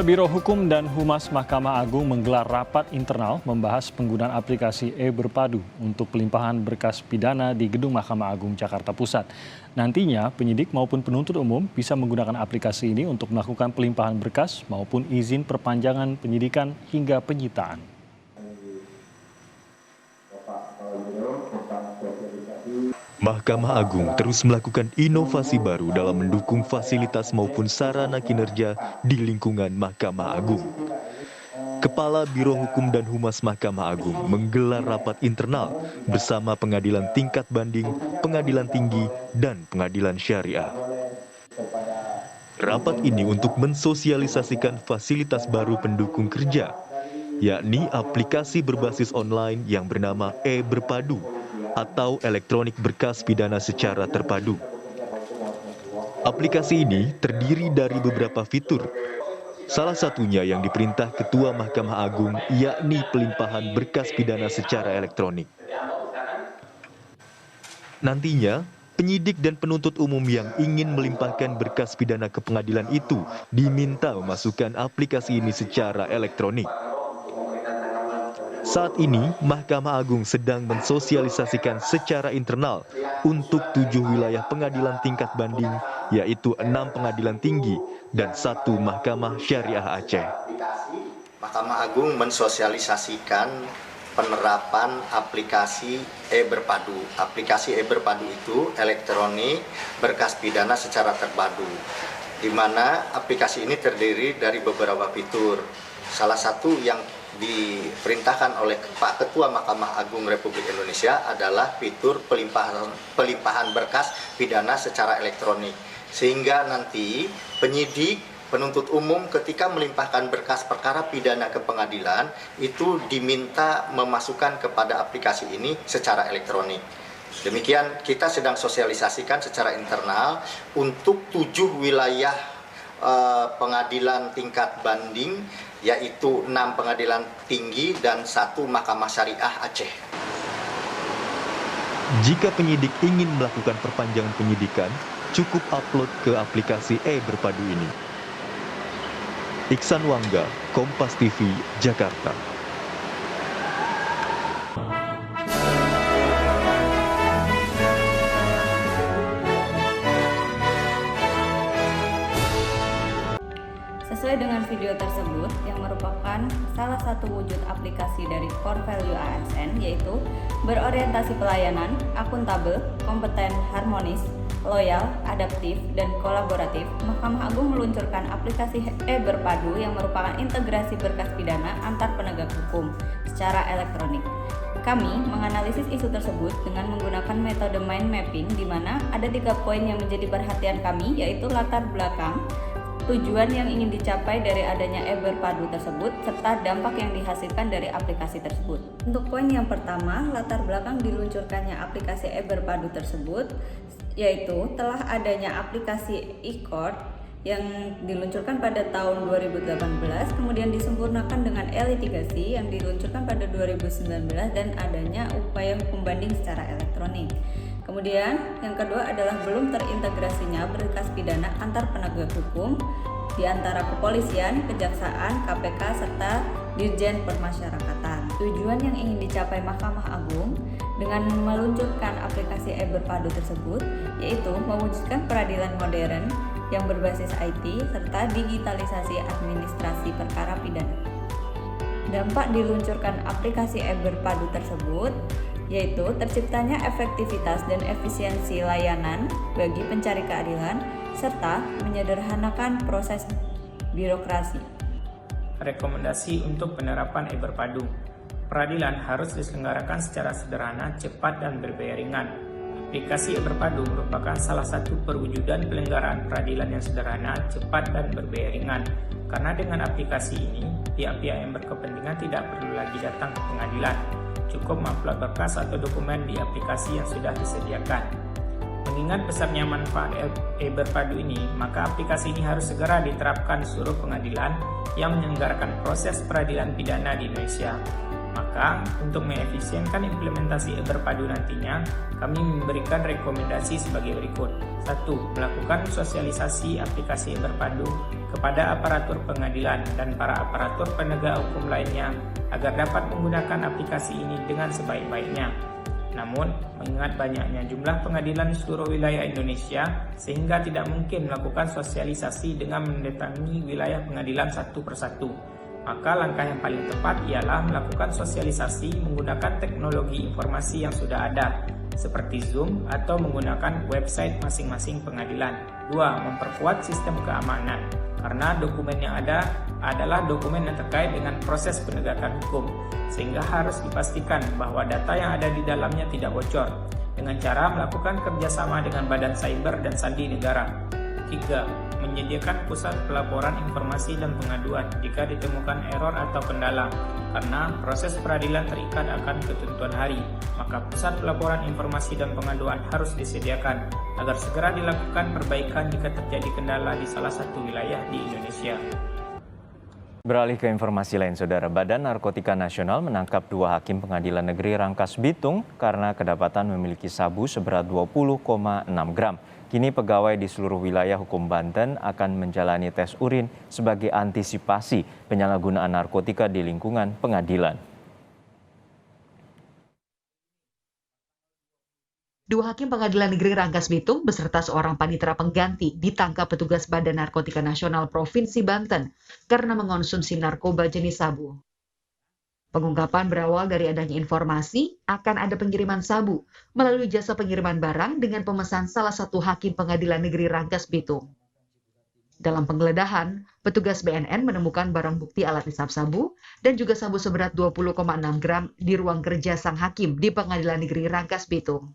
Biro Hukum dan Humas Mahkamah Agung menggelar rapat internal membahas penggunaan aplikasi e-Berpadu untuk pelimpahan berkas pidana di Gedung Mahkamah Agung Jakarta Pusat. Nantinya penyidik maupun penuntut umum bisa menggunakan aplikasi ini untuk melakukan pelimpahan berkas maupun izin perpanjangan penyidikan hingga penyitaan. Mahkamah Agung terus melakukan inovasi baru dalam mendukung fasilitas maupun sarana kinerja di lingkungan Mahkamah Agung. Kepala Biro Hukum dan Humas Mahkamah Agung menggelar rapat internal bersama Pengadilan Tingkat Banding, Pengadilan Tinggi, dan Pengadilan Syariah. Rapat ini untuk mensosialisasikan fasilitas baru pendukung kerja, yakni aplikasi berbasis online yang bernama e-Berpadu atau elektronik berkas pidana secara terpadu. Aplikasi ini terdiri dari beberapa fitur. Salah satunya yang diperintah Ketua Mahkamah Agung, yakni pelimpahan berkas pidana secara elektronik. Nantinya, penyidik dan penuntut umum yang ingin melimpahkan berkas pidana ke pengadilan itu diminta memasukkan aplikasi ini secara elektronik. Saat ini, Mahkamah Agung sedang mensosialisasikan secara internal untuk 7 wilayah pengadilan tingkat banding, yaitu 6 pengadilan tinggi dan 1 Mahkamah Syariah Aceh. Mahkamah Agung mensosialisasikan penerapan aplikasi e-Berpadu. Aplikasi e-Berpadu itu elektronik berkas pidana secara terpadu, di mana aplikasi ini terdiri dari beberapa fitur. Salah satu yang diperintahkan oleh Pak Ketua Mahkamah Agung Republik Indonesia adalah fitur pelimpahan berkas pidana secara elektronik, sehingga nanti penyidik, penuntut umum ketika melimpahkan berkas perkara pidana ke pengadilan itu diminta memasukkan kepada aplikasi ini secara elektronik. Demikian kita sedang sosialisasikan secara internal untuk 7 wilayah pengadilan tingkat banding, yaitu 6 pengadilan tinggi dan 1 Mahkamah Syariah Aceh. Jika penyidik ingin melakukan perpanjangan penyidikan, cukup upload ke aplikasi e-Berpadu ini. Iksan Wangga, Kompas TV, Jakarta. Sesuai dengan video tersebut yang merupakan salah satu wujud aplikasi dari core value ASN, yaitu berorientasi pelayanan, akuntabel, kompeten, harmonis, loyal, adaptif, dan kolaboratif, Mahkamah Agung meluncurkan aplikasi e-Berpadu yang merupakan integrasi berkas pidana antar penegak hukum secara elektronik. Kami menganalisis isu tersebut dengan menggunakan metode mind mapping, di mana ada 3 poin yang menjadi perhatian kami, yaitu latar belakang, tujuan yang ingin dicapai dari adanya e-Berpadu tersebut, serta dampak yang dihasilkan dari aplikasi tersebut. Untuk poin yang pertama, latar belakang diluncurkannya aplikasi e-Berpadu tersebut, yaitu telah adanya aplikasi e-Court yang diluncurkan pada tahun 2018, kemudian disempurnakan dengan e-litigasi yang diluncurkan pada 2019, dan adanya upaya hukum banding secara elektronik. Kemudian yang kedua adalah belum terintegrasinya berkas pidana antar penegak hukum di antara kepolisian, kejaksaan, KPK, serta Dirjen Permasyarakatan. Tujuan yang ingin dicapai Mahkamah Agung dengan meluncurkan aplikasi e-Berpadu tersebut yaitu mewujudkan peradilan modern yang berbasis IT serta digitalisasi administrasi perkara pidana. Dampak diluncurkan aplikasi e-Berpadu tersebut yaitu terciptanya efektivitas dan efisiensi layanan bagi pencari keadilan, serta menyederhanakan proses birokrasi. Rekomendasi untuk penerapan e-Berpadu. Peradilan harus diselenggarakan secara sederhana, cepat, dan berbiaya ringan. Aplikasi e-Berpadu merupakan salah satu perwujudan penyelenggaraan peradilan yang sederhana, cepat, dan berbiaya ringan. Karena dengan aplikasi ini, pihak-pihak yang berkepentingan tidak perlu lagi datang ke pengadilan. Cukup mengupload berkas atau dokumen di aplikasi yang sudah disediakan. Mengingat besarnya manfaat e-Berpadu ini, maka aplikasi ini harus segera diterapkan seluruh pengadilan yang menyelenggarakan proses peradilan pidana di Indonesia. Maka, untuk mengefisienkan implementasi e-Berpadu nantinya, kami memberikan rekomendasi sebagai berikut. 1. Melakukan sosialisasi aplikasi e-Berpadu kepada aparatur pengadilan dan para aparatur penegak hukum lainnya agar dapat menggunakan aplikasi ini dengan sebaik-baiknya. Namun, mengingat banyaknya jumlah pengadilan di seluruh wilayah Indonesia, sehingga tidak mungkin melakukan sosialisasi dengan mendatangi wilayah pengadilan satu persatu. Maka langkah yang paling tepat ialah melakukan sosialisasi menggunakan teknologi informasi yang sudah ada, seperti Zoom atau menggunakan website masing-masing pengadilan. 2. Memperkuat sistem keamanan, karena dokumen yang ada adalah dokumen yang terkait dengan proses penegakan hukum, sehingga harus dipastikan bahwa data yang ada di dalamnya tidak bocor, dengan cara melakukan kerjasama dengan Badan Cyber dan Sandi Negara. 3. Menyediakan pusat pelaporan informasi dan pengaduan jika ditemukan error atau kendala, karena proses peradilan terikat akan ketentuan hari, maka pusat pelaporan informasi dan pengaduan harus disediakan agar segera dilakukan perbaikan jika terjadi kendala di salah satu wilayah di Indonesia. Beralih ke informasi lain, Saudara. Badan Narkotika Nasional menangkap 2 hakim pengadilan negeri Rangkas Bitung karena kedapatan memiliki sabu seberat 20,6 gram. Kini pegawai di seluruh wilayah hukum Banten akan menjalani tes urin sebagai antisipasi penyalahgunaan narkotika di lingkungan pengadilan. 2 hakim pengadilan negeri Rangkas Bitung beserta seorang panitera pengganti ditangkap petugas Badan Narkotika Nasional Provinsi Banten karena mengonsumsi narkoba jenis sabu. Pengungkapan berawal dari adanya informasi akan ada pengiriman sabu melalui jasa pengiriman barang dengan pemesan salah satu hakim pengadilan negeri Rangkas Bitung. Dalam penggeledahan, petugas BNN menemukan barang bukti alat hisap sabu dan juga sabu seberat 20,6 gram di ruang kerja sang hakim di Pengadilan Negeri Rangkas Bitung.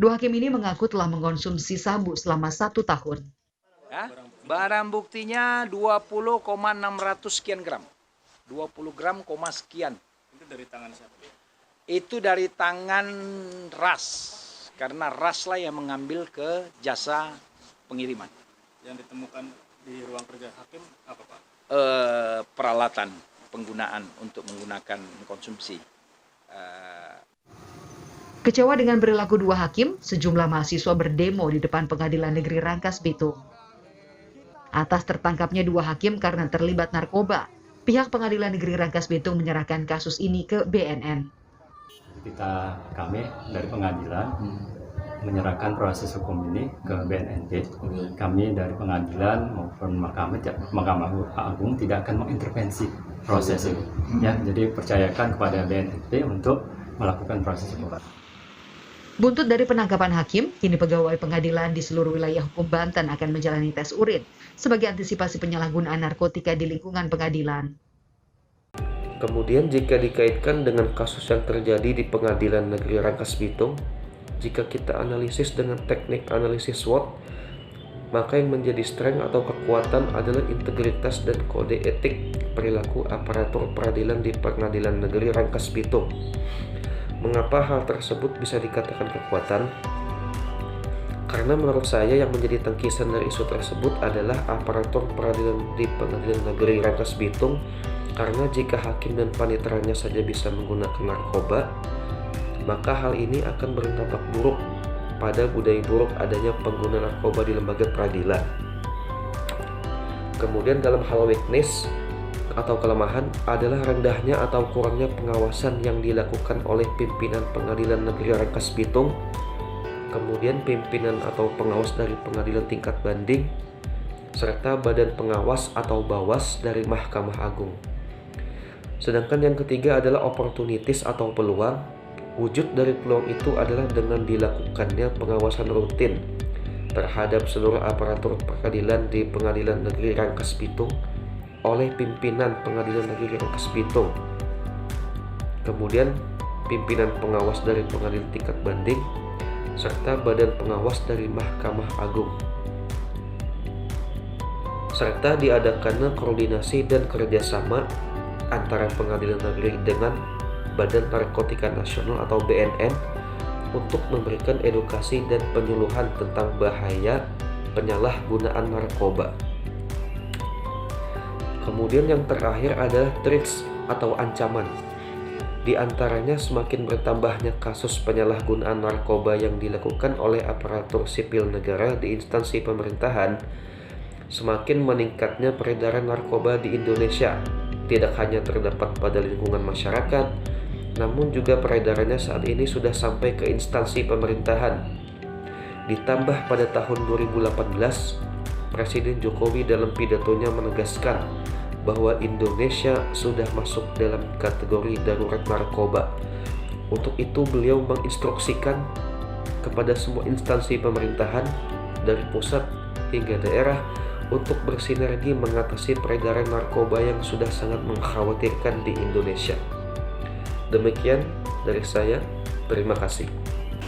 2 hakim ini mengaku telah mengkonsumsi sabu selama 1 tahun. Ya, barang buktinya 20,600 sekian gram. 20 gram, sekian. Itu dari tangan siapa? Itu dari tangan RAS. Karena RAS lah yang mengambil ke jasa pengiriman. Yang ditemukan di ruang kerja hakim apa, Pak? Peralatan penggunaan untuk menggunakan konsumsi. Kecewa dengan perilaku 2 hakim, sejumlah mahasiswa berdemo di depan Pengadilan Negeri Rangkas Bitung. Atas tertangkapnya 2 hakim karena terlibat narkoba, pihak Pengadilan Negeri Rangkas Bitung menyerahkan kasus ini ke BNN. Kami dari pengadilan menyerahkan proses hukum ini ke BNNT. Kami dari pengadilan maupun Mahkamah Agung tidak akan mengintervensi proses ini. Ya, jadi percayakan kepada BNNT untuk melakukan proses hukum. Buntut dari penangkapan hakim, kini pegawai pengadilan di seluruh wilayah hukum Banten akan menjalani tes urin sebagai antisipasi penyalahgunaan narkotika di lingkungan pengadilan. Kemudian jika dikaitkan dengan kasus yang terjadi di Pengadilan Negeri Rangkas Bitung, jika kita analisis dengan teknik analisis SWOT, maka yang menjadi strength atau kekuatan adalah integritas dan kode etik perilaku aparatur peradilan di Pengadilan Negeri Rangkas Bitung. Mengapa hal tersebut bisa dikatakan kekuatan? Karena menurut saya yang menjadi tangkisan dari isu tersebut adalah aparatur peradilan di Pengadilan Negeri Rangkas Bitung, karena jika hakim dan paniteranya saja bisa menggunakan narkoba, maka hal ini akan berdampak buruk pada budaya buruk adanya pengguna narkoba di lembaga peradilan. Kemudian dalam hal weakness atau kelemahan adalah rendahnya atau kurangnya pengawasan yang dilakukan oleh pimpinan Pengadilan Negeri Rangkas Bitung, kemudian pimpinan atau pengawas dari pengadilan tingkat banding, serta badan pengawas atau bawas dari Mahkamah Agung. Sedangkan yang ketiga adalah opportunities atau peluang. Wujud dari peluang itu adalah dengan dilakukannya pengawasan rutin terhadap seluruh aparatur peradilan di Pengadilan Negeri Rangkas Bitung oleh pimpinan Pengadilan Negeri Rangkas Bitung, kemudian pimpinan pengawas dari pengadilan tingkat banding, serta badan pengawas dari Mahkamah Agung. Serta diadakannya koordinasi dan kerjasama antara pengadilan negeri dengan Badan Narkotika Nasional atau BNN untuk memberikan edukasi dan penyuluhan tentang bahaya penyalahgunaan narkoba. Kemudian yang terakhir adalah threats atau ancaman. Di antaranya semakin bertambahnya kasus penyalahgunaan narkoba yang dilakukan oleh aparatur sipil negara di instansi pemerintahan, semakin meningkatnya peredaran narkoba di Indonesia. Tidak hanya terdapat pada lingkungan masyarakat, namun juga peredarannya saat ini sudah sampai ke instansi pemerintahan. Ditambah pada tahun 2018, Presiden Jokowi dalam pidatonya menegaskan bahwa Indonesia sudah masuk dalam kategori darurat narkoba. Untuk itu beliau menginstruksikan kepada semua instansi pemerintahan dari pusat hingga daerah untuk bersinergi mengatasi peredaran narkoba yang sudah sangat mengkhawatirkan di Indonesia. Demikian dari saya, terima kasih.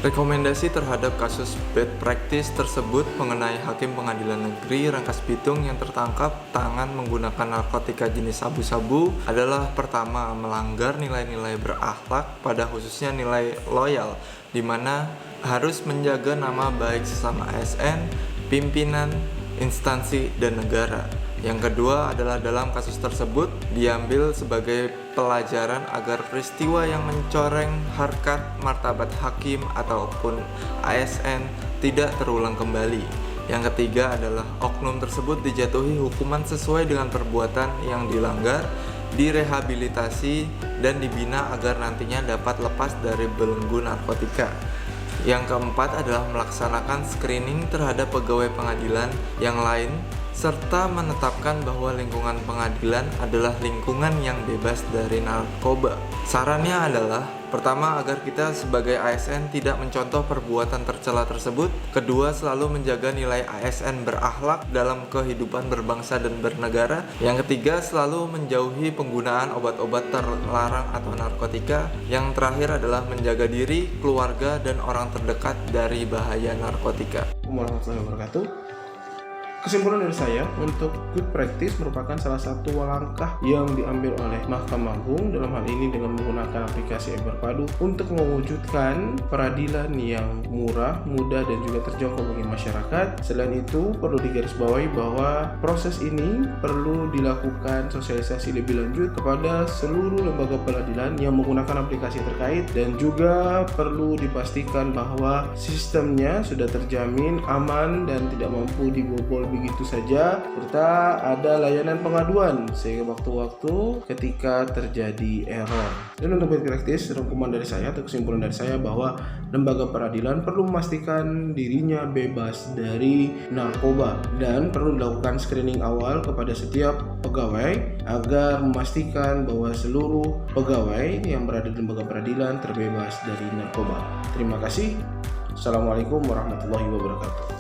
Rekomendasi terhadap kasus bad practice tersebut mengenai Hakim Pengadilan Negeri Rangkas Bitung yang tertangkap tangan menggunakan narkotika jenis sabu-sabu adalah: pertama, melanggar nilai-nilai berakhlak, pada khususnya nilai loyal, di mana harus menjaga nama baik sesama ASN, pimpinan, instansi, dan negara. Yang kedua adalah dalam kasus tersebut diambil sebagai pelajaran agar peristiwa yang mencoreng harkat martabat hakim ataupun ASN tidak terulang kembali. Yang ketiga adalah oknum tersebut dijatuhi hukuman sesuai dengan perbuatan yang dilanggar, direhabilitasi, dan dibina agar nantinya dapat lepas dari belenggu narkotika. Yang keempat adalah melaksanakan screening terhadap pegawai pengadilan yang lain, serta menetapkan bahwa lingkungan pengadilan adalah lingkungan yang bebas dari narkoba. Sarannya adalah: pertama, agar kita sebagai ASN tidak mencontoh perbuatan tercela tersebut. Kedua, selalu menjaga nilai ASN berakhlak dalam kehidupan berbangsa dan bernegara. Yang ketiga, selalu menjauhi penggunaan obat-obat terlarang atau narkotika. Yang terakhir adalah menjaga diri, keluarga, dan orang terdekat dari bahaya narkotika. Assalamualaikum warahmatullahi wabarakatuh. Kesimpulan dari saya, untuk good practice merupakan salah satu langkah yang diambil oleh Mahkamah Agung dalam hal ini dengan menggunakan aplikasi e-Berpadu untuk mewujudkan peradilan yang murah, mudah, dan juga terjangkau bagi masyarakat. Selain itu, perlu digarisbawahi bahwa proses ini perlu dilakukan sosialisasi lebih lanjut kepada seluruh lembaga peradilan yang menggunakan aplikasi terkait, dan juga perlu dipastikan bahwa sistemnya sudah terjamin aman dan tidak mampu dibobol begitu saja, serta ada layanan pengaduan sehingga waktu-waktu ketika terjadi error. Dan untuk bad practice, rangkuman dari saya atau kesimpulan dari saya bahwa lembaga peradilan perlu memastikan dirinya bebas dari narkoba dan perlu dilakukan screening awal kepada setiap pegawai agar memastikan bahwa seluruh pegawai yang berada di lembaga peradilan terbebas dari narkoba. Terima kasih. Assalamualaikum warahmatullahi wabarakatuh.